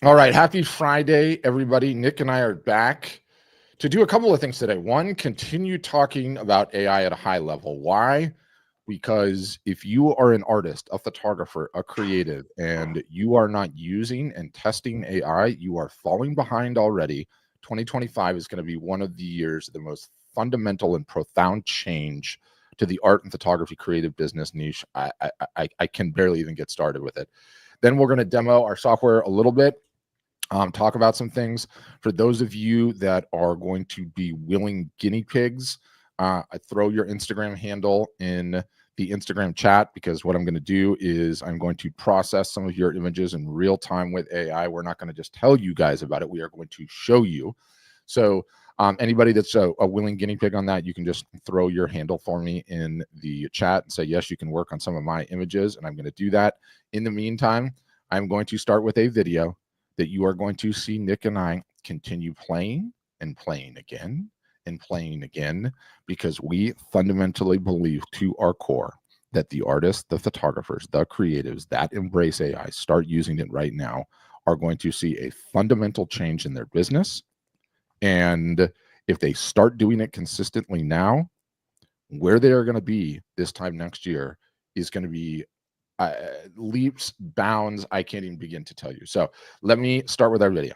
All right. Happy Friday, everybody. Nick and I are back to do a couple of things today. One, continue talking about AI at a high level. Why? Because if you are an artist, a photographer, a creative, and you are not using and testing AI, you are falling behind already. 2025 is going to be one of the years of the most fundamental and profound change to the art and photography creative business niche. I can barely even get started with it. Then we're going to demo our software a little bit. Talk about some things. For those of you that are going to be willing guinea pigs, I throw your Instagram handle in the Instagram chat, because what I'm going to do is I'm going to process some of your images in real time with AI. We're not going to just tell you guys about it. We are going to show you. So anybody that's a willing guinea pig on that, you can just throw your handle for me in the chat and say, yes, you can work on some of my images. And I'm going to do that. In the meantime, I'm going to start with a video that you are going to see Nick and I continue playing and playing again and playing again, because we fundamentally believe to our core that the artists, the photographers, the creatives that embrace AI, start using it right now, are going to see a fundamental change in their business. And if they start doing it consistently now, where they are going to be this time next year is going to be leaps, bounds, I can't even begin to tell you. So let me start with our video.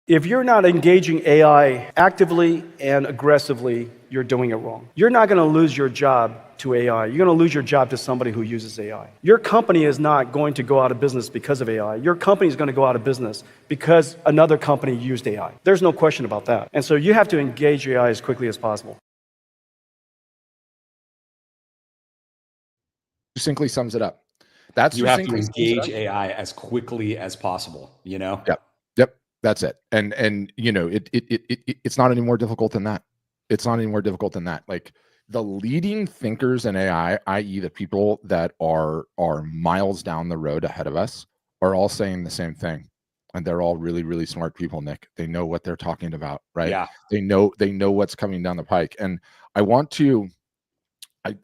If you're not engaging AI actively and aggressively, you're doing it wrong. You're not going to lose your job to AI. You're going to lose your job to somebody who uses AI. Your company is not going to go out of business because of AI. Your company is going to go out of business because another company used AI. There's no question about that. And so you have to engage AI as quickly as possible. Succinctly sums it up. That's you have to engage AI as quickly as possible, you know? Yep. That's it. And you know, it's not any more difficult than that. It's not any more difficult than that. Like, the leading thinkers in AI, i.e. the people that are miles down the road ahead of us, are all saying the same thing. And they're all really, really smart people, Nick. They know what they're talking about, right? Yeah. They know what's coming down the pike. And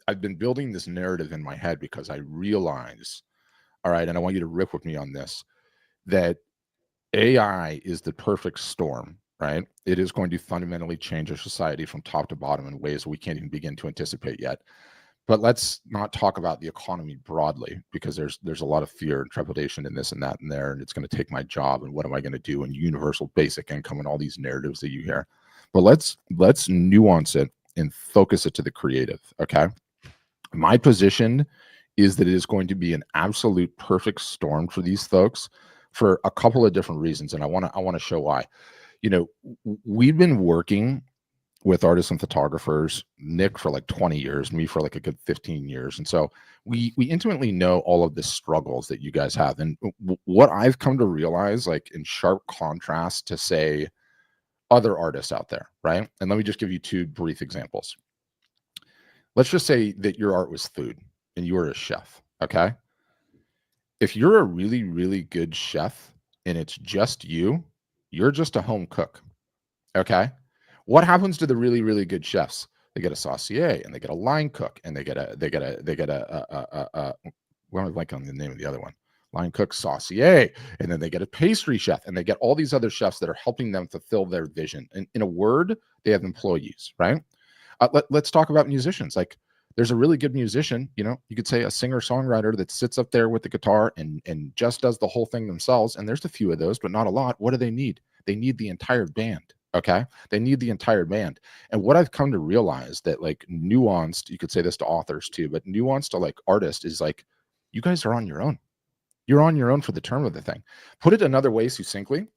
I've been building this narrative in my head, because I realize, all right, and I want you to rip with me on this, that AI is the perfect storm, right? It is going to fundamentally change our society from top to bottom in ways we can't even begin to anticipate yet. But let's not talk about the economy broadly, because there's a lot of fear and trepidation in this and that and there, and it's going to take my job, and what am I going to do, and universal basic income, and all these narratives that you hear. But let's nuance it and focus it to the creative, okay? My position is that it is going to be an absolute perfect storm for these folks, for a couple of different reasons, and I want to show why. You know, we've been working with artists and photographers, Nick for like 20 years, me for like a good 15 years, and so we intimately know all of the struggles that you guys have. And what I've come to realize, like in sharp contrast to, say, other artists out there, right? And let me just give you two brief examples. Let's just say that your art was food and you were a chef, okay? If you're a really, really good chef and it's just you're just a home cook, okay? What happens to the really, really good chefs? They get a saucier, and they get a line cook, and they get a what am I blanking on the name of the other one? Line cook, saucier, and then they get a pastry chef, and they get all these other chefs that are helping them fulfill their vision. And in a word, they have employees, right? Let's talk about musicians. Like, there's a really good musician, you know, you could say a singer-songwriter that sits up there with the guitar and just does the whole thing themselves. And there's a few of those, but not a lot. What do they need? They need the entire band. Okay. They need the entire band. And what I've come to realize, that like nuanced, you could say this to authors too, but nuanced to like artists, is like, you guys are on your own. You're on your own for the term of the thing. Put it another way, succinctly,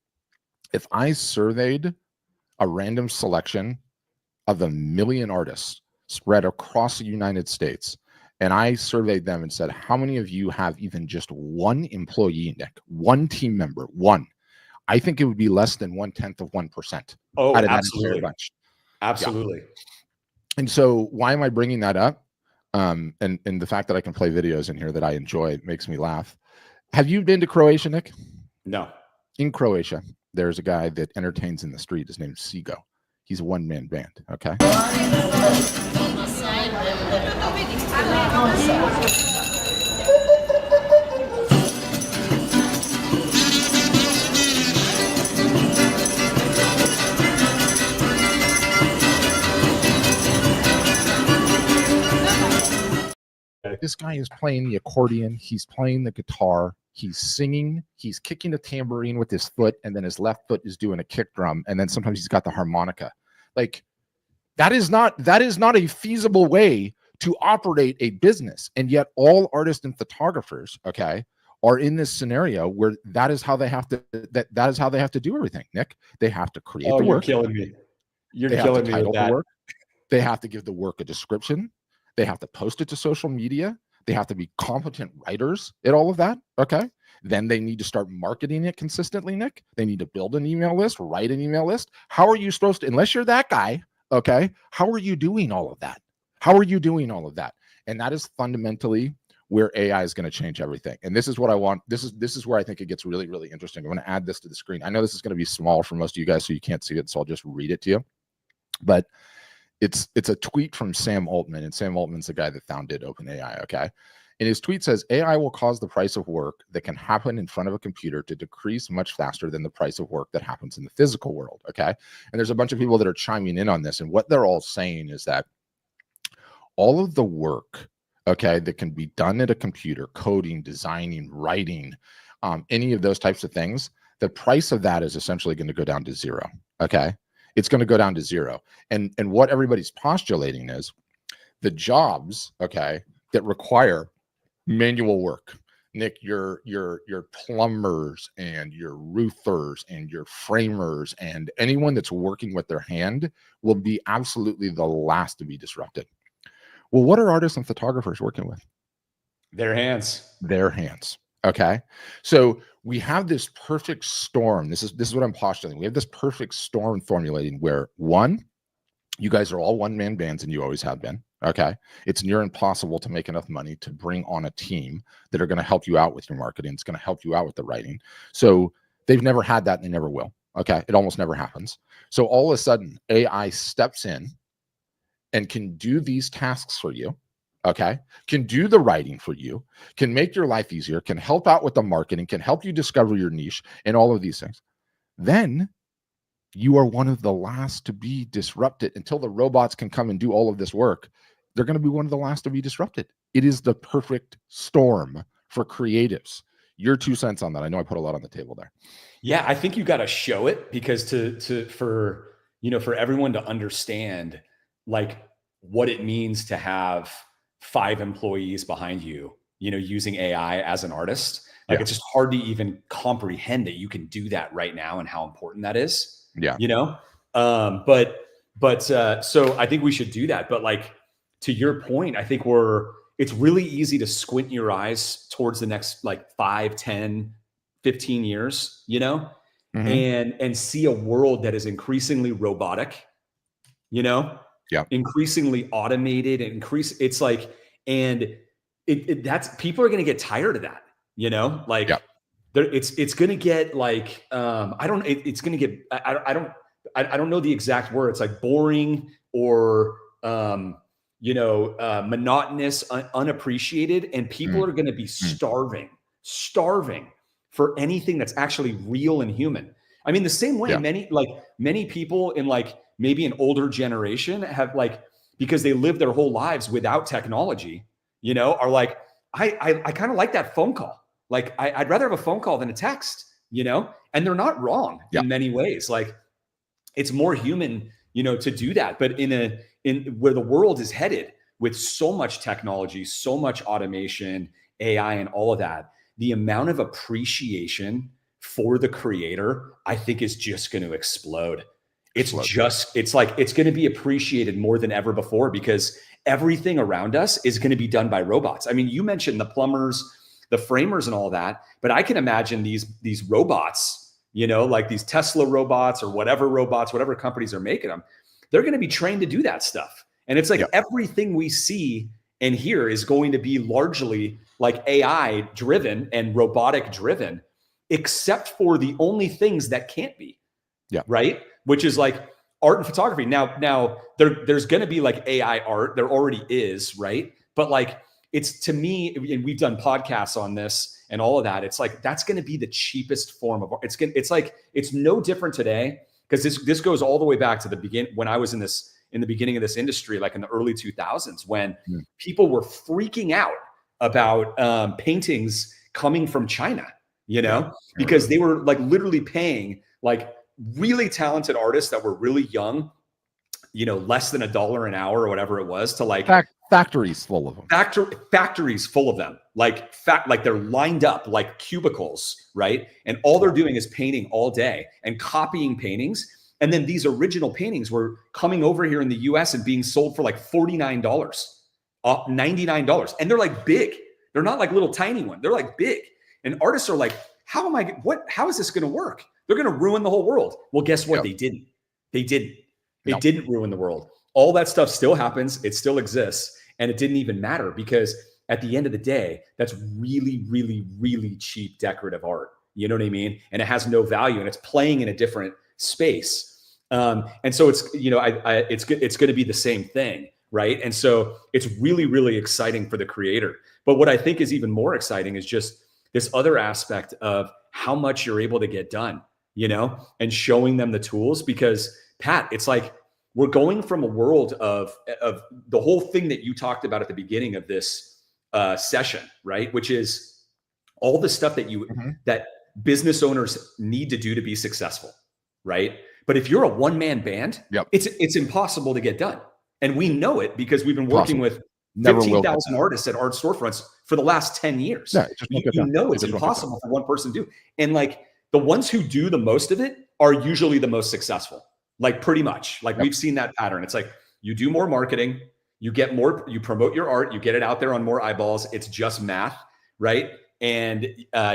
if I surveyed a random selection of 1 million artists spread across the United States, and I surveyed them and said, how many of you have even just one employee, Nick, one team member, one? I think it would be less than 0.1% out of that entire bunch. Absolutely. Yeah. And so why am I bringing that up? And the fact that I can play videos in here that I enjoy makes me laugh. Have you been to Croatia, Nick? No. In Croatia, there's a guy that entertains in the street. His name's Sigo. He's a one-man band, okay? This guy is playing the accordion, he's playing the guitar, he's singing, he's kicking a tambourine with his foot, and then his left foot is doing a kick drum, and then sometimes he's got the harmonica. Like, that is not a feasible way to operate a business. And yet all artists and photographers, okay, are in this scenario where that is how they have to that is how they have to do everything. Nick, they have to create the work. You're killing me. You're They killing have to me with title that. the work. They have to give the work a description. They have to post it to social media. They have to be competent writers at all of that. Okay. Then they need to start marketing it consistently, Nick. They need to build an email list, write an email list. How are you supposed to, unless you're that guy, okay, how are you doing all of that? How are you doing all of that? And that is fundamentally where AI is going to change everything. And this is what I want. This is where I think it gets really, really interesting. I'm going to add this to the screen. I know this is going to be small for most of you guys, so you can't see it. So I'll just read it to you. But it's a tweet from Sam Altman, and Sam Altman's the guy that founded OpenAI. Okay. And his tweet says, AI will cause the price of work that can happen in front of a computer to decrease much faster than the price of work that happens in the physical world. Okay. And there's a bunch of people that are chiming in on this. And what they're all saying is that all of the work, okay, that can be done at a computer, coding, designing, writing, any of those types of things, the price of that is essentially going to go down to zero. Okay. It's going to go down to zero. And what everybody's postulating is the jobs, okay, that require manual work. Nick, your plumbers and your roofers and your framers and anyone that's working with their hand will be absolutely the last to be disrupted. Well, what are artists and photographers working with? Their hands. Their hands. Okay. So we have this perfect storm. This is what I'm postulating. We have this perfect storm formulating where, one, you guys are all one-man bands, and you always have been. Okay. It's near impossible to make enough money to bring on a team that are going to help you out with your marketing. It's going to help you out with the writing. So they've never had that, and they never will. Okay. It almost never happens. So all of a sudden, AI steps in and can do these tasks for you. Okay. Can do the writing for you, can make your life easier, can help out with the marketing, can help you discover your niche and all of these things. Then you are one of the last to be disrupted. Until the robots can come and do all of this work, they're going to be one of the last to be disrupted. It is the perfect storm for creatives. Your 2 cents on that. I know I put a lot on the table there. Yeah, I think you got to show it, because for everyone to understand like what it means to have 5 employees behind you, using AI as an artist. Like, it's just hard to even comprehend that you can do that right now and how important that is. Yeah. So I think we should do that. But like, to your point, I think it's really easy to squint your eyes towards the next like 5, 10, 15 years, and see a world that is increasingly robotic, increasingly automated, and it's like, and that's, people are going to get tired of that, it's going to get like, it's going to get, I don't know the exact word. It's like boring or, monotonous, unappreciated. And people are going to be starving for anything that's actually real and human. I mean, the same way many people in like maybe an older generation have, like, because they live their whole lives without technology, are like, I kind of like that phone call. Like, I'd rather have a phone call than a text, and they're not wrong in many ways. Like, it's more human, to do that. But in where the world is headed with so much technology, so much automation, AI, and all of that, the amount of appreciation for the creator, I think, is just going to explode. It's going to be appreciated more than ever before, because everything around us is going to be done by robots. I mean, you mentioned the plumbers, the framers, and all that, but I can imagine these robots, like these Tesla robots or whatever companies are making them, they're going to be trained to do that stuff. And it's like everything we see and hear is going to be largely like AI driven and robotic driven, except for the only things that can't be. Yeah. Right. Which is like art and photography. Now there's going to be like AI art. There already is. Right. But like, it's, to me, and we've done podcasts on this and all of that, it's like, that's going to be the cheapest form of art. It's no different today, because this goes all the way back to the beginning, when I was in the beginning of this industry, like in the early 2000s, when people were freaking out about paintings coming from China, you know, because they were like literally paying like really talented artists that were really young, you know, less than $1 an hour or whatever it was, to like factories full of them. Factories full of them, like they're lined up like cubicles, right? And all they're doing is painting all day and copying paintings. And then these original paintings were coming over here in the US and being sold for like $49, $99. And they're like big. They're not like little tiny one. They're like big. And artists are like, how is this going to work? They're going to ruin the whole world. Well, guess what? They didn't. It didn't ruin the world. All that stuff still happens. It still exists. And it didn't even matter, because at the end of the day, that's really, really, really cheap decorative art. You know what I mean? And it has no value, and it's playing in a different space. And so it's, you know, it's going to be the same thing, right? And so it's really, really exciting for the creator. But what I think is even more exciting is just this other aspect of how much you're able to get done, you know, and showing them the tools. Because Pat, it's like, we're going from a world of the whole thing that you talked about at the beginning of this session, right? Which is all the stuff that that business owners need to do to be successful, right? But if you're a one-man band, it's impossible to get done. And we know it because we've been working with 15,000 artists at art storefronts for the last 10 years. Yeah, you know it's impossible for one person to do. And like the ones who do the most of it are usually the most successful. Like pretty much, like we've seen that pattern. It's like you do more marketing, you get more, you promote your art, you get it out there on more eyeballs. It's just math, right? And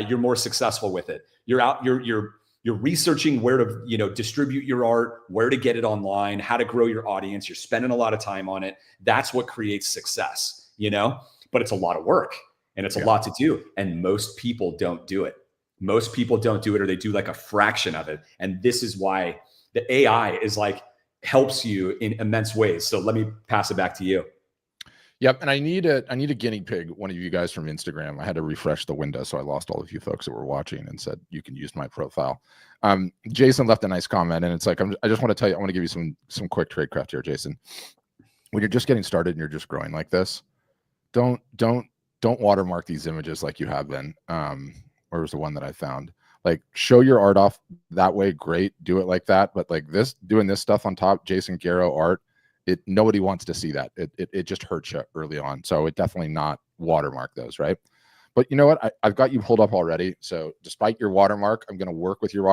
you're more successful with it. You're out, you're researching where to, you know, distribute your art, where to get it online, how to grow your audience. You're spending a lot of time on it. That's what creates success, you know. But it's a lot of work and it's a lot to do, and most people don't do it. Most people don't do it, or they do like a fraction of it. And this is why the AI is like helps you in immense ways. So let me pass it back to you. Yep. And I need a guinea pig, one of you guys from Instagram. I had to refresh the window, so I lost all of you folks that were watching, and said you can use my profile. Jason left a nice comment, and it's like, I just want to tell you, I want to give you some quick tradecraft here, Jason. When you're just getting started and you're just growing like this, don't watermark these images like you have been. Or was the one that I found. Like, show your art off that way, great, do it like that. But like this, doing this stuff on top, Jason Garrow art, nobody wants to see that. It just hurts you early on. So it definitely not watermark those, right? But you know what? I've got you pulled up already. So despite your watermark, I'm going to work with your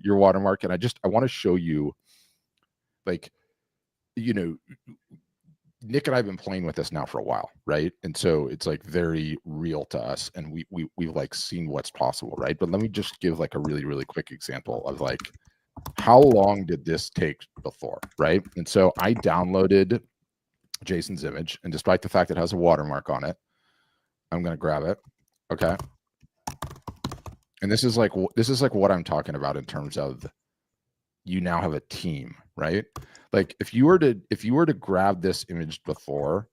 watermark, and I want to show you, like, you know, Nick and I have been playing with this now for a while, right? And so it's like very real to us, and we've like seen what's possible, right? But let me just give like a really, really quick example of like, how long did this take before, right? And so I downloaded Jason's image, and despite the fact it has a watermark on it, I'm going to grab it. Okay. And this is like what I'm talking about in terms of, you now have a team, right? Like if you were to grab this image before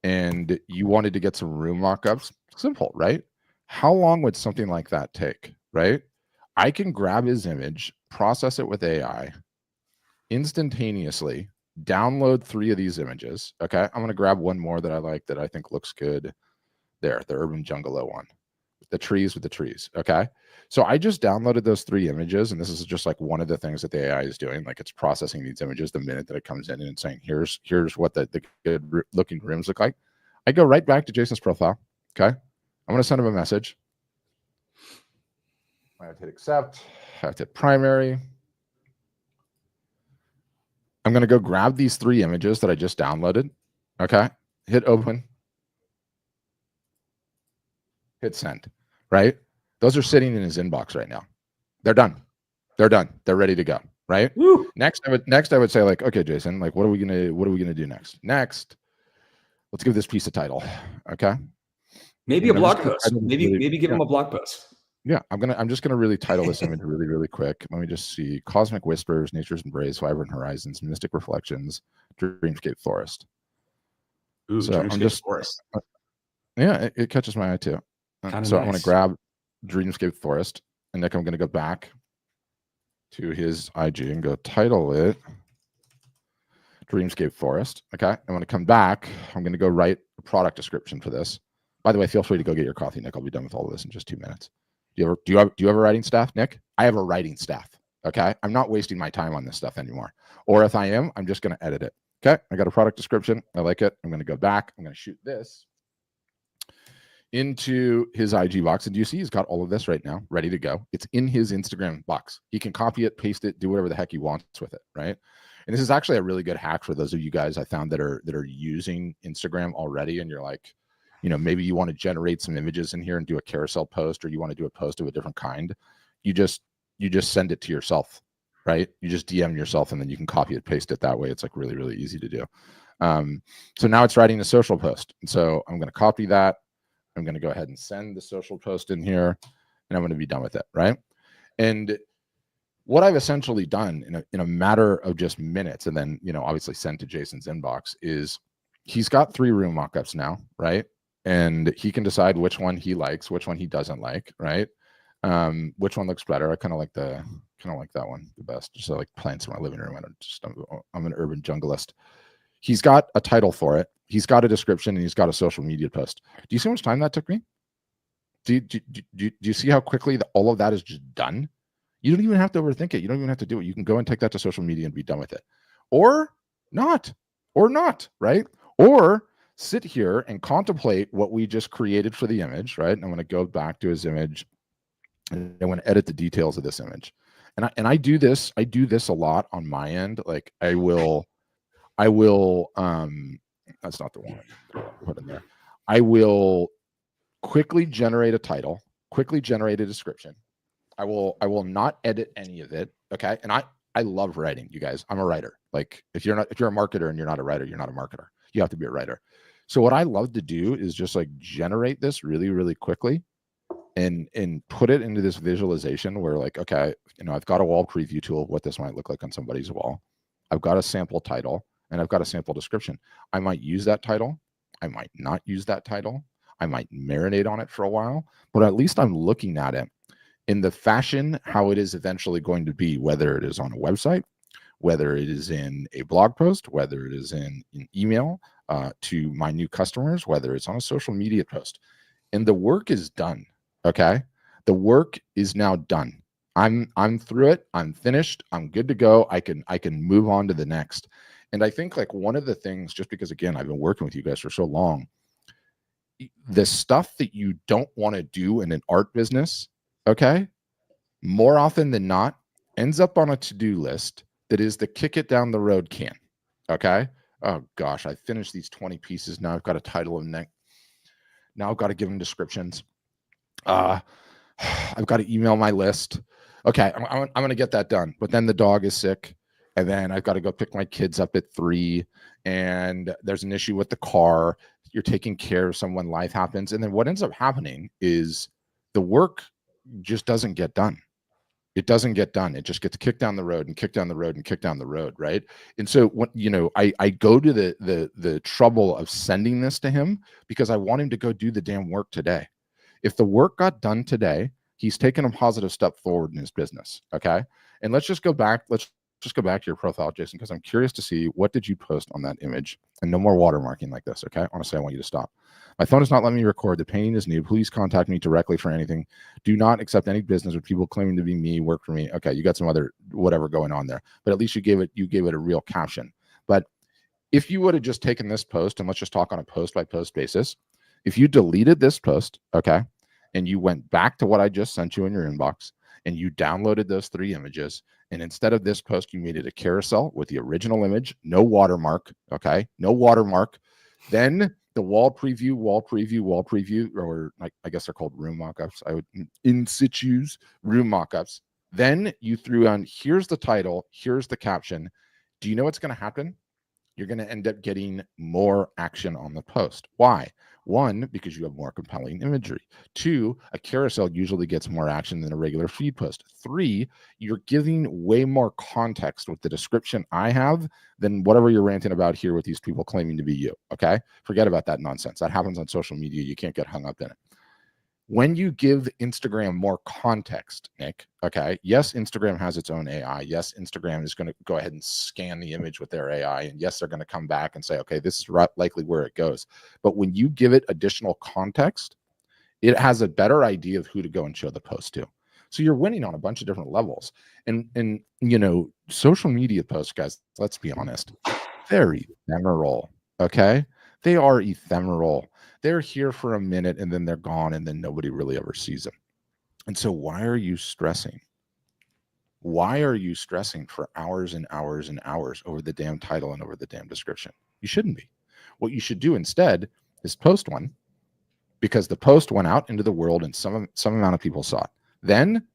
and you wanted to get some room mock-ups, simple, right? How long would something like that take, right? I can grab his image, process it with AI, instantaneously download 3 of these images. Okay, I'm going to grab one more that I like, that I think looks good. There, the urban jungalo one. The trees with the trees. Okay. So I just downloaded those 3 images, and this is just like one of the things that the AI is doing. Like, it's processing these images the minute that it comes in and saying, here's what the good looking rooms look like. I go right back to Jason's profile. Okay. I'm going to send him a message. I have to hit accept. I have to hit primary. I'm going to go grab these 3 images that I just downloaded. Okay. Hit open. Hit send. Right? Those are sitting in his inbox right now. They're done. They're done. They're ready to go. Right? Woo. Next I would say, like, okay, Jason, like, what are we gonna do next? Next, let's give this piece a title. Okay. Maybe a blog post. Maybe give him a blog post. Yeah, I'm just gonna really title this image really, really quick. Let me just see: Cosmic Whispers, Nature's Embrace, Vibrant Horizons, Mystic Reflections, Dreamscape Forest. Ooh, so Dreamscape I'm just Forest. Yeah, it catches my eye too. So nice. I'm going to grab Dreamscape Forest, and Nick, I'm going to go back to his IG and go title it Dreamscape Forest. Okay. I'm going to come back. I'm going to go write a product description for this. By the way, feel free to go get your coffee, Nick. I'll be done with all of this in just 2 minutes. Do you have a writing staff, Nick? I have a writing staff. Okay. I'm not wasting my time on this stuff anymore. Or if I am, I'm just going to edit it. Okay. I got a product description. I like it. I'm going to go back. I'm going to shoot this into his IG box. And do you see he's got all of this right now ready to go? It's in his Instagram box. He can copy it, paste it, do whatever the heck he wants with it, right? And this is actually a really good hack for those of you guys I found that are using Instagram already, and you're like, maybe you want to generate some images in here and do a carousel post, or you want to do a post of a different kind. You just send it to yourself, right? You just DM yourself, and then you can copy it, paste it that way. It's like really, really easy to do. So now it's writing a social post. And so I'm going to copy that. I'm going to go ahead and send the social post in here, and I'm going to be done with it, right? And what I've essentially done in a matter of just minutes, and then, obviously send to Jason's inbox, is he's got 3 room mockups now, right? And he can decide which one he likes, which one he doesn't like, right? Which one looks better. I kind of like that one the best. Just like plants in my living room. I'm an urban junglist. He's got a title for it. He's got a description, and he's got a social media post. Do you see how much time that took me? Do you see how quickly all of that is just done? You don't even have to overthink it. You don't even have to do it. You can go and take that to social media and be done with it. Or not, right? Or sit here and contemplate what we just created for the image, right? And I'm going to go back to his image, and I want to edit the details of this image. And I do this a lot on my end. Like I will that's not the one I put in there. I will quickly generate a title, quickly generate a description. I will not edit any of it. Okay. And I love writing, you guys. I'm a writer. Like if you're a marketer and you're not a writer, you're not a marketer. You have to be a writer. So what I love to do is just like generate this really, really quickly and put it into this visualization where like, okay, I've got a wall preview tool, what this might look like on somebody's wall. I've got a sample title, and I've got a sample description. I might use that title. I might not use that title. I might marinate on it for a while, but at least I'm looking at it in the fashion how it is eventually going to be, whether it is on a website, whether it is in a blog post, whether it is in an email to my new customers, whether it's on a social media post. And the work is done, okay? The work is now done. I'm through it. I'm finished. I'm good to go. I can move on to the next. And I think like one of the things, just because again, I've been working with you guys for so long, the stuff that you don't want to do in an art business, okay, more often than not ends up on a to-do list that is the kick it down the road can, okay? Oh gosh, I finished these 20 pieces. Now I've got a title and neck. Now I've got to give them descriptions. I've got to email my list. Okay, I'm going to get that done. But then the dog is sick. And then I've got to go pick my kids up at 3. And there's an issue with the car. You're taking care of someone, life happens. And then what ends up happening is the work just doesn't get done. It doesn't get done. It just gets kicked down the road and kicked down the road and kicked down the road, right? And so what I go to the trouble of sending this to him because I want him to go do the damn work today. If the work got done today, he's taken a positive step forward in his business. Okay. And let's just go back. Let's just go back to your profile, Jason, because I'm curious to see what did you post on that image. And no more watermarking like this. Okay. Honestly, I want you to stop. My phone is not letting me record. The painting is new. Please contact me directly for anything. Do not accept any business with people claiming to be me, work for me. Okay. You got some other whatever going on there, but at least you gave it a real caption. But if you would have just taken this post, and let's just talk on a post by post basis, if you deleted this post, okay, and you went back to what I just sent you in your inbox and you downloaded those 3 images, and instead of this post, you made it a carousel with the original image, no watermark, okay, no watermark, then the wall preview, or like, I guess they're called room mockups. I would in situ's room mockups. Then you threw on, here's the title, here's the caption. Do you know what's going to happen? You're going to end up getting more action on the post. Why? 1, because you have more compelling imagery. 2, a carousel usually gets more action than a regular feed post. 3, you're giving way more context with the description I have than whatever you're ranting about here with these people claiming to be you. Okay? Forget about that nonsense. That happens on social media. You can't get hung up in it. When you give Instagram more context, Nick, okay, yes, Instagram has its own AI. Yes, Instagram is going to go ahead and scan the image with their AI. And yes, they're going to come back and say, okay, this is likely where it goes. But when you give it additional context, it has a better idea of who to go and show the post to. So you're winning on a bunch of different levels. And social media posts, guys, let's be honest, they're ephemeral, okay? They are ephemeral. They're here for a minute and then they're gone and then nobody really ever sees them. And so why are you stressing? Why are you stressing for hours and hours and hours over the damn title and over the damn description? You shouldn't be. What you should do instead is post one, because the post went out into the world and some amount of people saw it. Then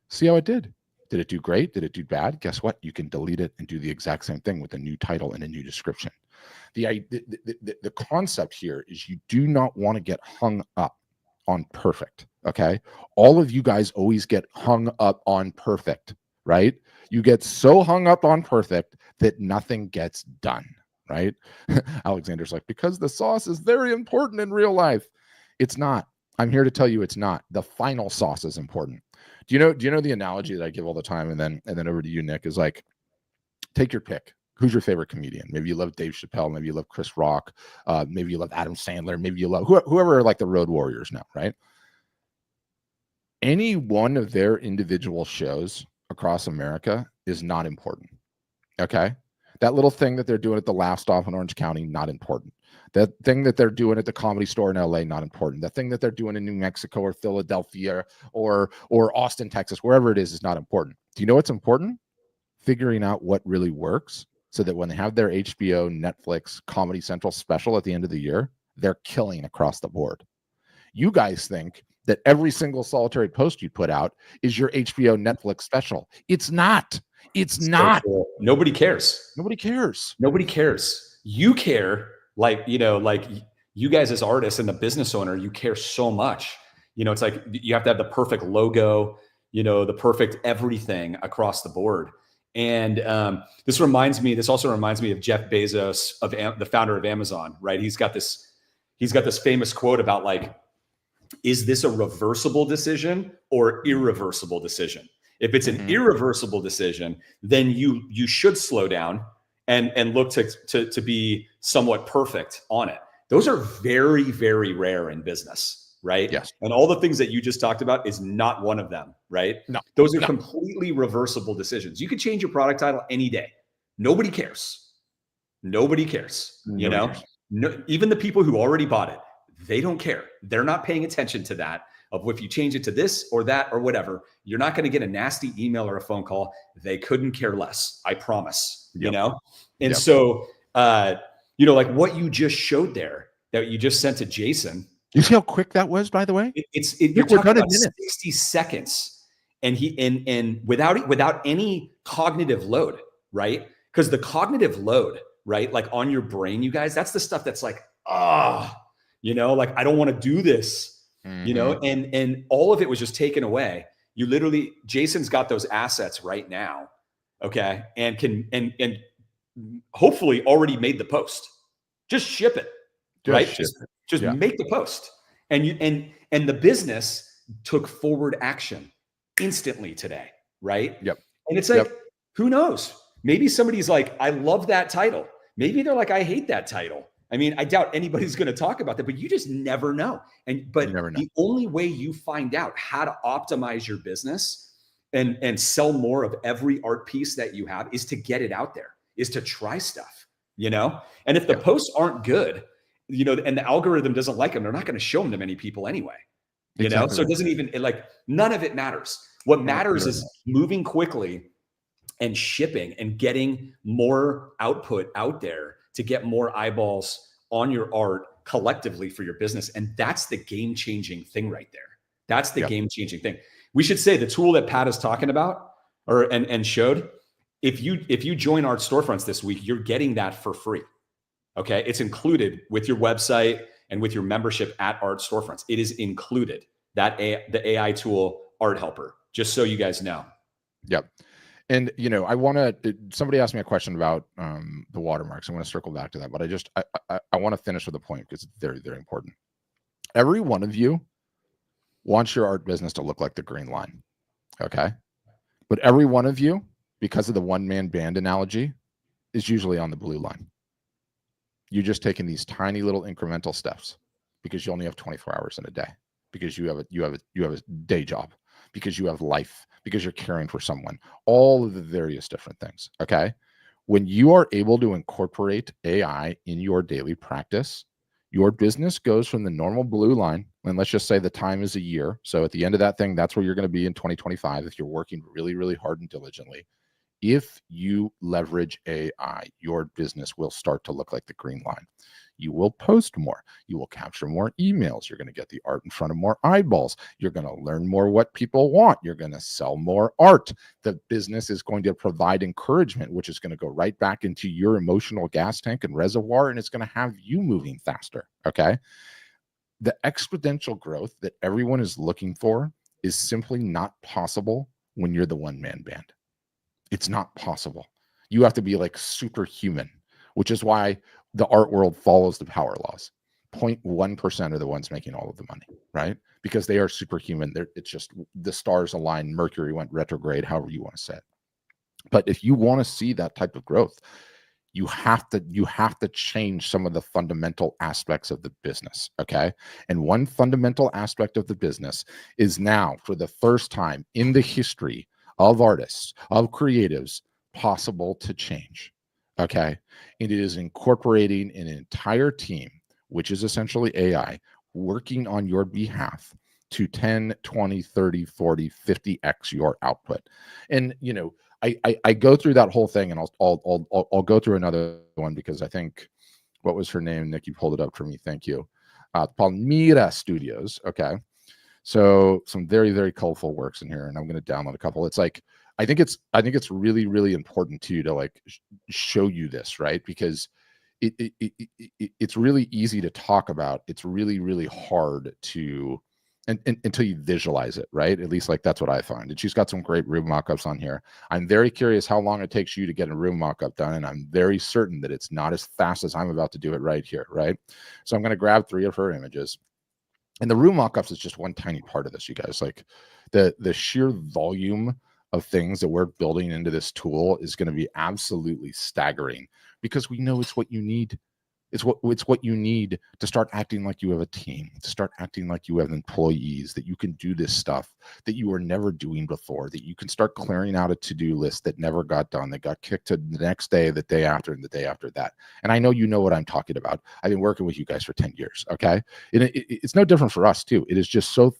see how it did. Did it do great? Did it do bad? Guess what? You can delete it and do the exact same thing with a new title and a new description. The concept here is you do not want to get hung up on perfect, okay? All of you guys always get hung up on perfect, right? You get so hung up on perfect that nothing gets done, right? Alexander's like, because the sauce is very important in real life. It's not. I'm here to tell you it's not. The final sauce is important. Do you know the analogy that I give all the time? And then over to you, Nick, is like, take your pick. Who's your favorite comedian? Maybe you love Dave Chappelle. Maybe you love Chris Rock. Maybe you love Adam Sandler. Maybe you love whoever are like the Road Warriors now, right? Any one of their individual shows across America is not important. Okay? That little thing that they're doing at the Laugh Stop in Orange County, not important. That thing that they're doing at the Comedy Store in LA, not important. The thing that they're doing in New Mexico or Philadelphia or Austin, Texas, wherever it is not important. Do you know what's important? Figuring out what really works so that when they have their HBO, Netflix, Comedy Central special at the end of the year, they're killing across the board. You guys think that every single solitary post you put out is your HBO, Netflix special. It's not. It's not. Cool. Nobody cares. Nobody cares. Nobody cares. You care, like you guys as artists and the business owner, you care so much. It's like you have to have the perfect logo, the perfect everything across the board. And this also reminds me of Jeff Bezos, the founder of Amazon, right? He's got this famous quote about like, is this a reversible decision or irreversible decision? If it's an irreversible decision, then you should slow down and look to be somewhat perfect on it. Those are very, very rare in business, right? Yes. And all the things that you just talked about is not one of them, right? No. Those are completely reversible decisions. You could change your product title any day. Nobody cares. Nobody cares. Cares. No, even the people who already bought it, they don't care. They're not paying attention to that. Of if you change it to this or that or whatever, you're not going to get a nasty email or a phone call. They couldn't care less. I promise, And so, like what you just showed there that you just sent to Jason. You see how quick that was, by the way? You're talking about 60 seconds and without any cognitive load, right? Because the cognitive load, right? Like on your brain, you guys, that's the stuff that's like, like I don't want to do this. And all of it was just taken away. You literally, Jason's got those assets right now. Okay. And can hopefully already made the post. Just ship it. Just make the post. And the business took forward action instantly today. Right. Yep. And it's like, who knows? Maybe somebody's like, I love that title. Maybe they're like, I hate that title. I mean, I doubt anybody's going to talk about that, but you just never know. But the only way you find out how to optimize your business and sell more of every art piece that you have is to get it out there, is to try stuff, And if the posts aren't good, and the algorithm doesn't like them, they're not going to show them to many people anyway, Exactly. So it doesn't even none of it matters. What matters is moving quickly and shipping and getting more output out there to get more eyeballs on your art collectively for your business. And that's the game-changing thing right there. That's the game-changing thing. We should say the tool that Pat is talking about and showed, if you join Art Storefronts this week, you're getting that for free. Okay. It's included with your website and with your membership at Art Storefronts. It is included, the AI tool Art Helper, just so you guys know. Yep. And, somebody asked me a question about the watermarks. I want to circle back to that, but I want to finish with a point because it's very, very important. Every one of you wants your art business to look like the green line. Okay. But every one of you, because of the one-man band analogy, is usually on the blue line. You're just taking these tiny little incremental steps because you only have 24 hours in a day, because you have a day job, because you have life, because you're caring for someone, all of the various different things. Okay. When you are able to incorporate AI in your daily practice, your business goes from the normal blue line, and let's just say the time is a year. So at the end of that thing, that's where you're going to be in 2025 if you're working really, really hard and diligently. If you leverage AI, your business will start to look like the green line. You will post more. You will capture more emails. You're going to get the art in front of more eyeballs. You're going to learn more what people want. You're going to sell more art. The business is going to provide encouragement, which is going to go right back into your emotional gas tank and reservoir, and it's going to have you moving faster. Okay. The exponential growth that everyone is looking for is simply not possible when you're the one-man band. It's not possible. You have to be like superhuman, which is why the art world follows the power laws. 0.1% are the ones making all of the money, right? Because they are superhuman. It's just the stars align, Mercury went retrograde, however you want to say it. But if you want to see that type of growth, you have to change some of the fundamental aspects of the business. Okay. And one fundamental aspect of the business is now, for the first time in the history of artists, of creatives, possible to change. Okay. And it is incorporating an entire team, which is essentially AI, working on your behalf to 10, 20, 30, 40, 50x your output. And, you know, I go through that whole thing, and I'll go through another one, because I think, what was her name? Nick, you pulled it up for me. Thank you. Palmyra Studios. Okay. So some very, very colorful works in here, and I'm going to download a couple. It's like, I think it's really, really important to you to like show you this, right? Because it's really easy to talk about. It's really, really hard to, until you visualize it, right? At least like that's what I find. And she's got some great room mock-ups on here. I'm very curious how long it takes you to get a room mock-up done, and I'm very certain that it's not as fast as I'm about to do it right here, right? So I'm going to grab 3 of her images. And the room mock-ups is just one tiny part of this, you guys. Like the sheer volume of things that we're building into this tool is going to be absolutely staggering, because we know it's what you need. It's what you need to start acting like you have a team, to start acting like you have employees, that you can do this stuff that you were never doing before, that you can start clearing out a to-do list that never got done, that got kicked to the next day, the day after, and the day after that. And I know you know what I'm talking about. I've been working with you guys for 10 years, okay? And it's no different for us too. It is just so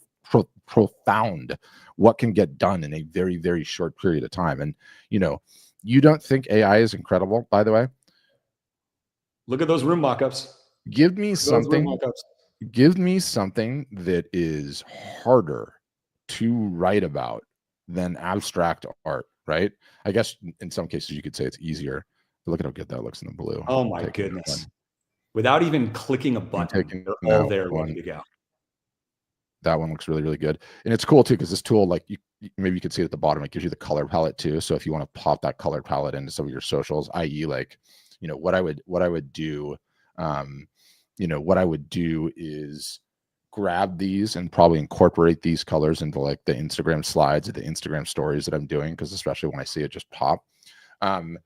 profound what can get done in a very, very short period of time. And, you know, you don't think AI is incredible, by the way? Look at those room mock-ups. Give me something that is harder to write about than abstract art, right? I guess in some cases you could say it's easier. But look at how good that looks in the blue. Oh my goodness. Without even clicking a button, they're all there ready to go. That one looks really, really good. And it's cool too, because this tool, like maybe you could see it at the bottom, it gives you the color palette too. So if you want to pop that color palette into some of your socials, i.e. like, you know, what I would do is grab these and probably incorporate these colors into like the Instagram slides or the Instagram stories that I'm doing, because especially when I see it just pop. And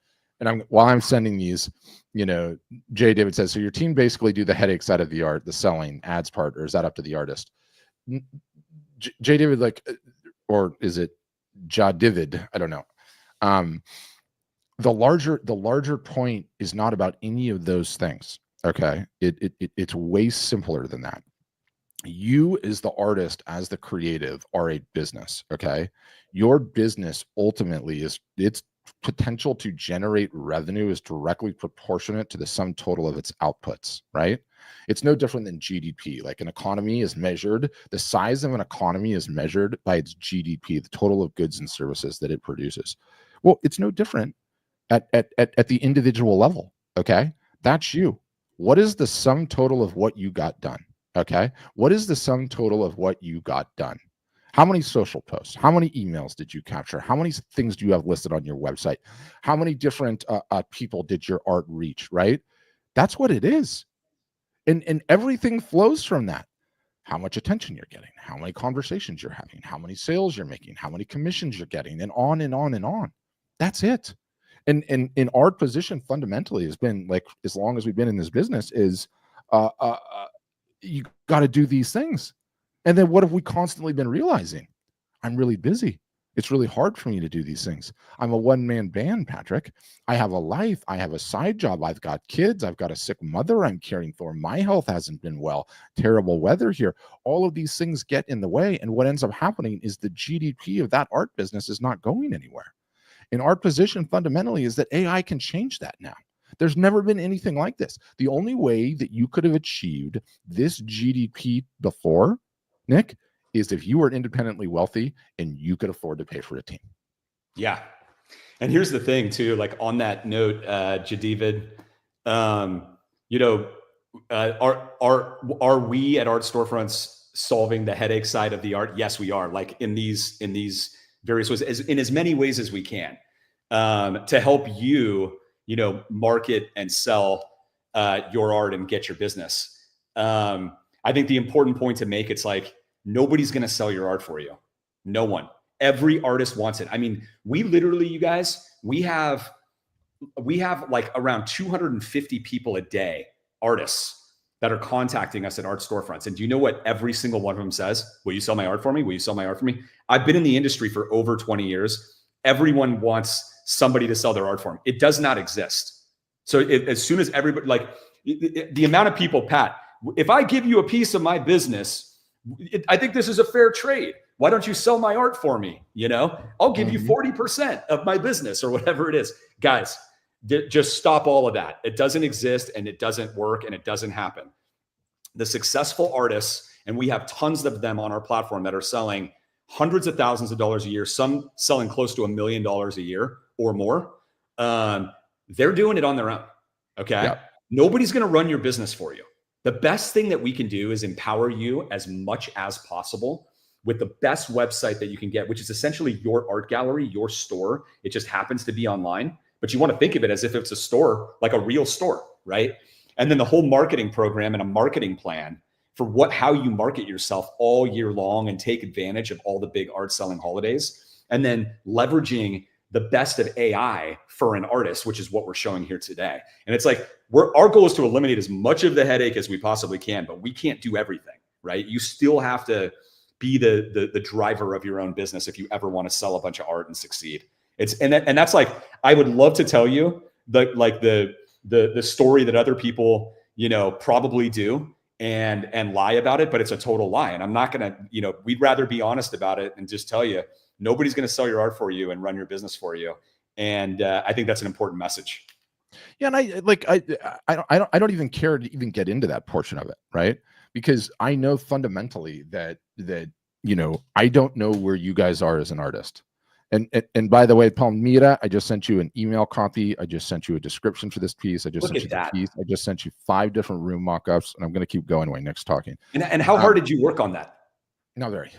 while I'm sending these, you know, Jay David says, so your team basically do the headache side of the art, the selling ads part, or is that up to the artist? Jay David, like, or is it Ja David? I don't know. The larger point is not about any of those things. Okay. It's way simpler than that. You as the artist, as the creative, are a business. Okay. Your business ultimately is its potential to generate revenue is directly proportionate to the sum total of its outputs, right? It's no different than GDP. Like an economy is measured, the size of an economy is measured by its GDP, the total of goods and services that it produces. Well, it's no different at the individual level. Okay. That's you. What is the sum total of what you got done? Okay. What is the sum total of what you got done? How many social posts? How many emails did you capture? How many things do you have listed on your website? How many different people did your art reach? Right. That's what it is. And everything flows from that. how much attention you're getting, how many conversations you're having, how many sales you're making, how many commissions you're getting, and on and on and on. That's it. And in our position fundamentally has been like, as long as we've been in this business, is you got to do these things. And then what have we constantly been realizing? I'm really busy. It's really hard for me to do these things. I'm a one-man band, Patrick. I have a life. I have a side job. I've got kids. I've got a sick mother I'm caring for. My health hasn't been well. Terrible weather here. All of these things get in the way. And what ends up happening is the GDP of that art business is not going anywhere. And our position fundamentally is that AI can change that now. There's never been anything like this. The only way that you could have achieved this GDP before, Nick, is if you were independently wealthy and you could afford to pay for a team. Yeah. And here's the thing too, like on that note, Jadivid, you know, are we at Art Storefronts solving the headache side of the art? Yes, we are, like in these various ways, in as many ways as we can, to help you, you know, market and sell your art and get your business. I think the important point to make, it's like, nobody's going to sell your art for you. No one. Every artist wants it. I mean, we literally, you guys, we have like around 250 people a day, artists, that are contacting us at Art Storefronts. And do you know what every single one of them says? Will you sell my art for me? Will you sell my art for me? I've been in the industry for over 20 years. Everyone wants somebody to sell their art for them. It does not exist. So as soon as everybody, like the amount of people, Pat, if I give you a piece of my business, I think this is a fair trade. Why don't you sell my art for me? You know, I'll give you 40% of my business or whatever it is. Guys, just stop all of that. It doesn't exist and it doesn't work and it doesn't happen. The successful artists, and we have tons of them on our platform that are selling hundreds of thousands of dollars a year, some selling close to $1 million a year or more. They're doing it on their own. Okay. Yep. Nobody's going to run your business for you. The best thing that we can do is empower you as much as possible with the best website that you can get, which is essentially your art gallery, your store. It just happens to be online, but you want to think of it as if it's a store, like a real store, right? And then the whole marketing program and a marketing plan for how you market yourself all year long and take advantage of all the big art selling holidays. And then leveraging the best of AI for an artist, which is what we're showing here today. And it's like, our goal is to eliminate as much of the headache as we possibly can, but we can't do everything, right? You still have to be the driver of your own business if you ever want to sell a bunch of art and succeed. And that's like, I would love to tell you the story that other people, you know, probably do and lie about it, but it's a total lie. And I'm not going to, you know, we'd rather be honest about it and just tell you, nobody's going to sell your art for you and run your business for you. And I think that's an important message. Yeah, and I don't even care to even get into that portion of it, right? Because I know fundamentally that you know, I don't know where you guys are as an artist. And by the way, Palmira, I just sent you an email copy. I just sent you a description for this piece. I just sent you the piece. I just sent you 5 different room mock-ups, and I'm going to keep going while Nick's talking. And how hard did you work on that? Not very.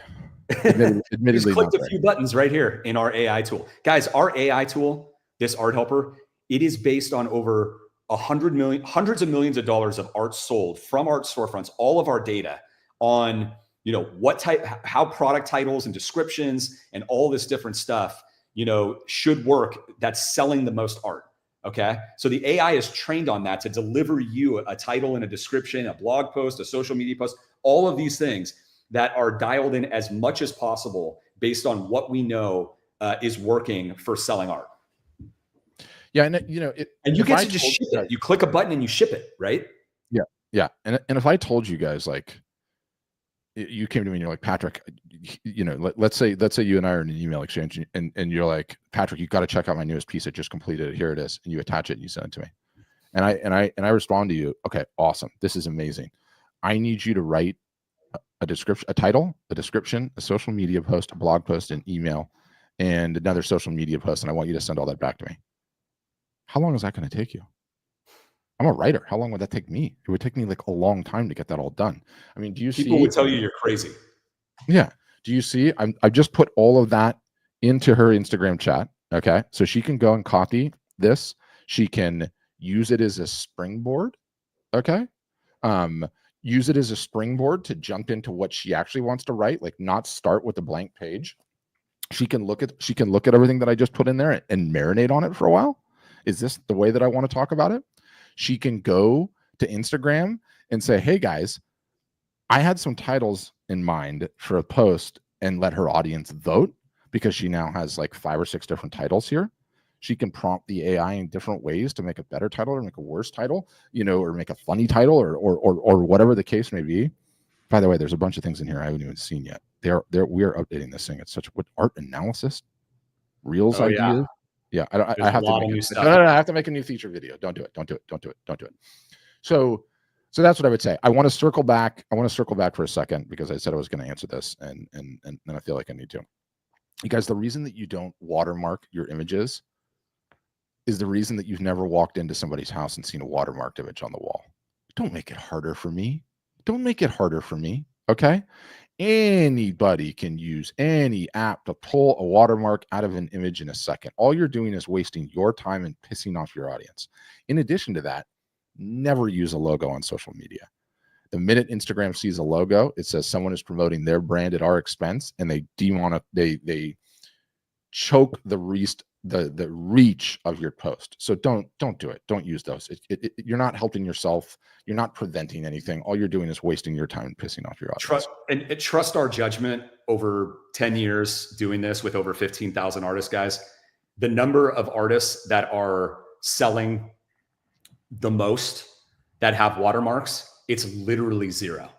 Admittedly, just clicked a few buttons right here in our AI tool. Guys, our AI tool, this art helper, it is based on over hundreds of millions of dollars of art sold from Art Storefronts, all of our data on, you know, how product titles and descriptions and all this different stuff, you know, should work that's selling the most art. Okay. So the AI is trained on that to deliver you a title and a description, a blog post, a social media post, all of these things that are dialed in as much as possible based on what we know is working for selling art. Yeah. And you know, and you get to just ship it. You click a button and you ship it, right? Yeah. Yeah. And if I told you guys, like, you came to me and you're like, Patrick, you know, let's say you and I are in an email exchange and you're like, Patrick, you got to check out my newest piece. I just completed it. Here it is. And you attach it and you send it to me. And I respond to you. Okay, awesome. This is amazing. I need you to write a description, a title, a description, a social media post, a blog post, an email, and another social media post. And I want you to send all that back to me. How long is that going to take you? I'm a writer. How long would that take me? It would take me like a long time to get that all done. I mean, do you see? People would tell you you're crazy. Yeah. Do you see? I've just put all of that into her Instagram chat. Okay. So she can go and copy this. She can use it as a springboard. Okay. use it as a springboard to jump into what she actually wants to write, like not start with a blank page. She can look at everything that I just put in there and marinate on it for a while. Is this the way that I want to talk about it? She can go to Instagram and say, hey guys, I had some titles in mind for a post, and let her audience vote, because she now has like 5 or 6 different titles here. She can prompt the AI in different ways to make a better title or make a worse title, or make a funny title or whatever the case may be. By the way, there's a bunch of things in here I haven't even seen yet. We are updating this thing. It's such what art analysis, reels ideas. Yeah, I have to make new stuff. No, I have to make a new feature video. Don't do it. So that's what I would say. I want to circle back for a second, because I said I was going to answer this, and I feel like I need to. You guys, the reason that you don't watermark your images is the reason that you've never walked into somebody's house and seen a watermarked image on the wall. Don't make it harder for me. Okay? Anybody can use any app to pull a watermark out of an image in a second. All you're doing is wasting your time and pissing off your audience. In addition to that, never use a logo on social media. The minute Instagram sees a logo, it says someone is promoting their brand at our expense, and they choke the reach of your post. So don't do it. Don't use those. You're not helping yourself. You're not preventing anything. All you're doing is wasting your time and pissing off your audience. Trust our judgment. Over 10 years doing this with over 15,000 artists, guys, the number of artists that are selling the most that have watermarks, it's literally zero.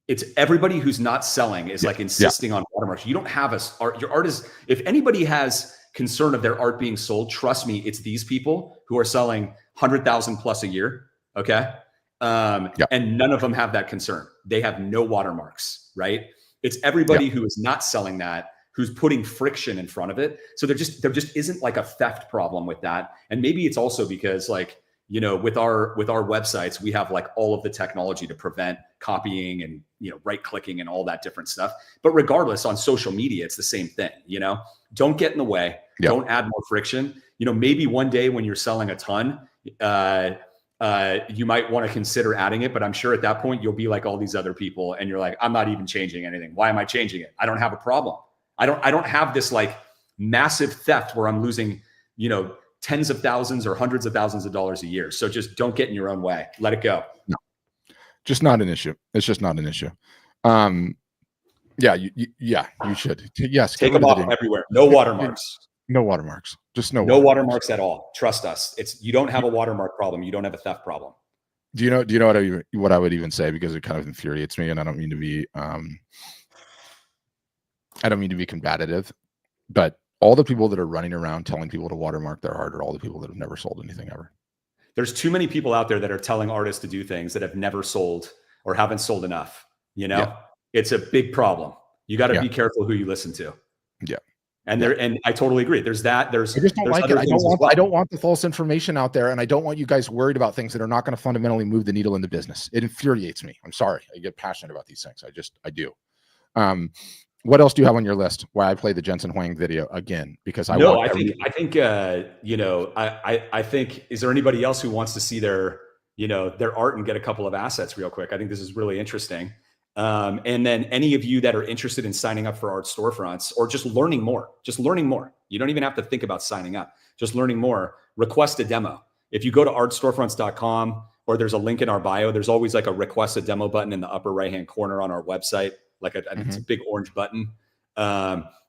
It's everybody who's not selling is like insisting on watermarks. You don't have your art is, if anybody has concern of their art being sold, trust me, it's these people who are selling 100,000 plus a year. Okay. And none of them have that concern. They have no watermarks, right? It's everybody who is not selling that, who's putting friction in front of it. So there just isn't like a theft problem with that. And maybe it's also because, like, with our websites, we have like all of the technology to prevent copying and, right clicking and all that different stuff. But regardless, on social media, it's the same thing. Don't get in the way. Don't add more friction. Maybe one day when you're selling a ton, you might want to consider adding it, but I'm sure at that point you'll be like all these other people and you're like, I'm not even changing anything. Why am I changing it? I don't have a problem. I don't have this like massive theft where I'm losing, tens of thousands or hundreds of thousands of dollars a year. So just don't get in your own way. Let it go. No, just not an issue. It's just not an issue. You should. Yes. Take them off everywhere. No watermarks. No watermarks. Just no watermarks at all. Trust us. You don't have a watermark problem. You don't have a theft problem. Do you know what I would even say, because it kind of infuriates me, and I don't mean to be combative, but all the people that are running around telling people to watermark their art are all the people that have never sold anything ever. There's too many people out there that are telling artists to do things that have never sold or haven't sold enough. It's a big problem. You got to be careful who you listen to. Yeah. And I totally agree. There's that. I just don't like it. I don't want the false information out there, and I don't want you guys worried about things that are not going to fundamentally move the needle in the business. It infuriates me. I'm sorry. I get passionate about these things. I do. What else do you have on your list? Why I play the Jensen Huang video again? Because I think is there anybody else who wants to see their art and get a couple of assets real quick? I think this is really interesting. And then any of you that are interested in signing up for art storefronts or just learning more, you don't even have to think about signing up, just learning more, request a demo. If you go to artstorefronts.com, or there's a link in our bio, there's always like a request a demo button in the upper right-hand corner on our website. It's a big orange button.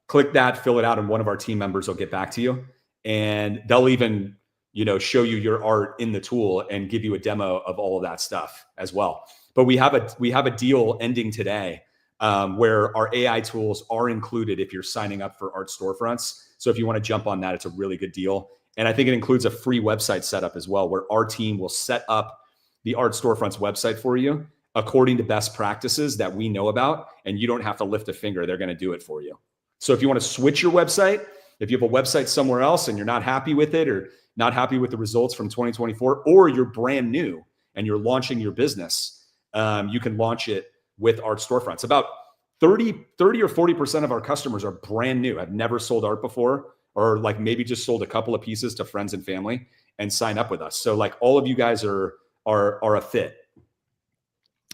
Click that, fill it out, and one of our team members will get back to you. And they'll even, show you your art in the tool and give you a demo of all of that stuff as well. But we have a deal ending today where our AI tools are included if you're signing up for art storefronts. So if you want to jump on that, it's a really good deal. And I think it includes a free website setup as well, where our team will set up the art storefronts website for you according to best practices that we know about, and you don't have to lift a finger. They're going to do it for you. So if you want to switch your website, if you have a website somewhere else and you're not happy with it or not happy with the results from 2024, or you're brand new and you're launching your business, you can launch it with art storefronts. About 30 or 40% of our customers are brand new, have never sold art before, or like maybe just sold a couple of pieces to friends and family and sign up with us. So like all of you guys are a fit.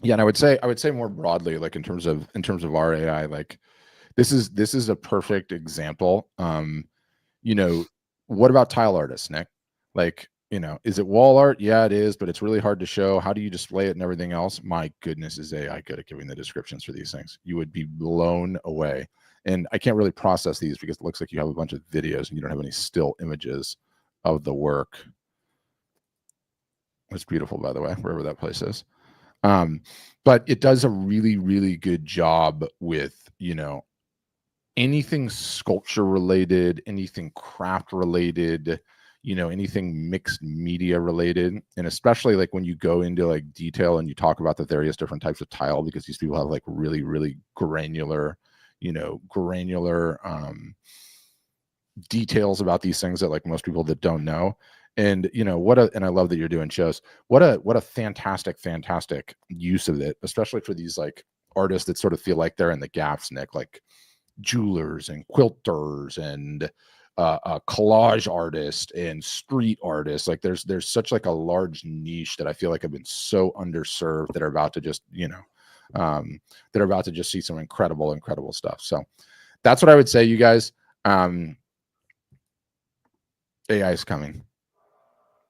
Yeah, and I would say more broadly, like in terms of our AI, like this is a perfect example. You know, what about tile artists, Nick? Like, you know, is it wall art? Yeah, it is, but it's really hard to show. How do you display it and everything else? My goodness, is AI good at giving the descriptions for these things? You would be blown away. And I can't really process these because it looks like you have a bunch of videos and you don't have any still images of the work. It's beautiful, by the way, wherever that place is. But it does a really, really good job with, you know, anything sculpture related, anything craft related, you know, anything mixed media related. And especially like when you go into like detail and you talk about the various different types of tile, because these people have like really, really granular, you know, details about these things that like most people that don't know. And you know and I love that you're doing shows. What a fantastic use of it, especially for these like artists that sort of feel like they're in the gaps, Nick, like jewelers and quilters and collage artists and street artists. Like there's such like a large niche that I feel like have been so underserved that are about to just, you know, that are about to just see some incredible stuff. So that's what I would say, you guys. AI is coming.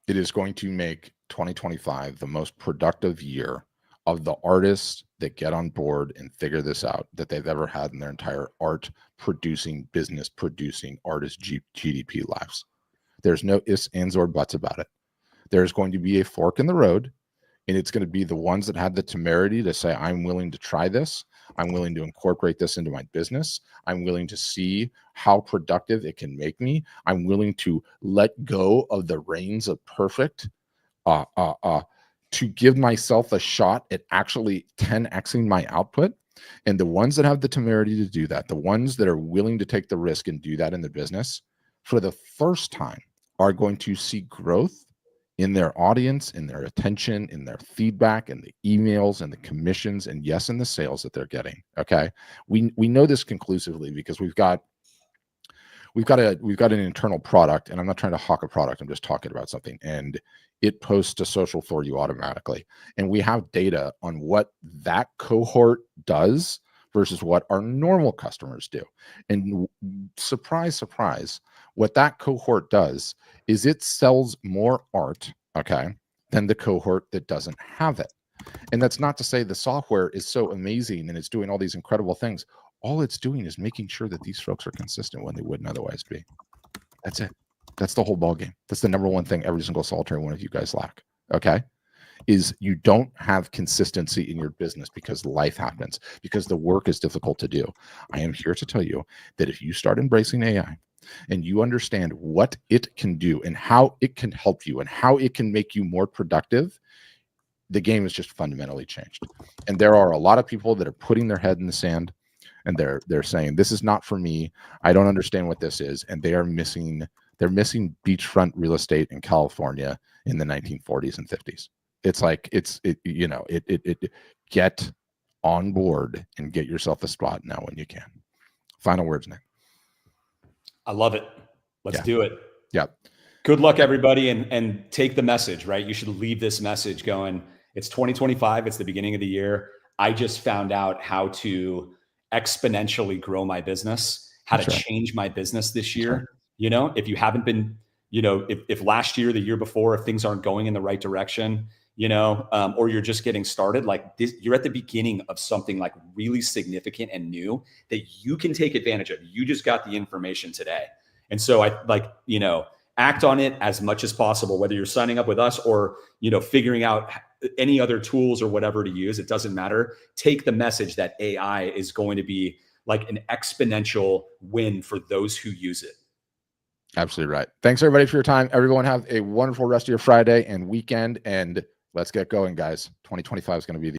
It is going to make 2025 the most productive year of the artists that get on board and figure this out that they've ever had in their entire art producing, business producing, artist GDP lives. There's no ifs, ands, or buts about it. There's going to be a fork in the road, and it's going to be the ones that had the temerity to say, I'm willing to try this. I'm willing to incorporate this into my business. I'm willing to see how productive it can make me. I'm willing to let go of the reins of perfect to give myself a shot at actually 10xing my output. And the ones that have the temerity to do that, the ones that are willing to take the risk and do that in the business, for the first time, are going to see growth in their audience, in their attention, in their feedback, and the emails and the commissions, and yes, in the sales that they're getting. Okay, we know this conclusively because we've got an internal product, and I'm not trying to hawk a product. I'm just talking about something, and it posts to social for you automatically. And we have data on what that cohort does versus what our normal customers do. And surprise, surprise, what that cohort does is it sells more art, okay, than the cohort that doesn't have it. And that's not to say the software is so amazing and it's doing all these incredible things. All it's doing is making sure that these folks are consistent when they wouldn't otherwise be. That's it. That's the whole ballgame. That's the number one thing every single solitary one of you guys lack, okay? Is you don't have consistency in your business because life happens, because the work is difficult to do. I am here to tell you that if you start embracing AI and you understand what it can do and how it can help you and how it can make you more productive, the game is just fundamentally changed. And there are a lot of people that are putting their head in the sand and they're saying, this is not for me. I don't understand what this is. And they're missing beachfront real estate in California in the 1940s and 50s. It's like, get on board and get yourself a spot now when you can. Final words, Nick. I love it. Let's do it. Yeah. Good luck, everybody. And take the message, right? You should leave this message going, it's 2025. It's the beginning of the year. I just found out how to exponentially grow my business, how to change my business this year. You know, if you haven't been, you know, if last year, the year before, if things aren't going in the right direction, you know, or you're just getting started, like this, you're at the beginning of something like really significant and new that you can take advantage of. You just got the information today. And so I like, you know, act on it as much as possible, whether you're signing up with us or, you know, figuring out any other tools or whatever to use. It doesn't matter. Take the message that AI is going to be like an exponential win for those who use it. Absolutely right. Thanks everybody for your time. Everyone have a wonderful rest of your Friday and weekend, and let's get going, guys. 2025 is going to be the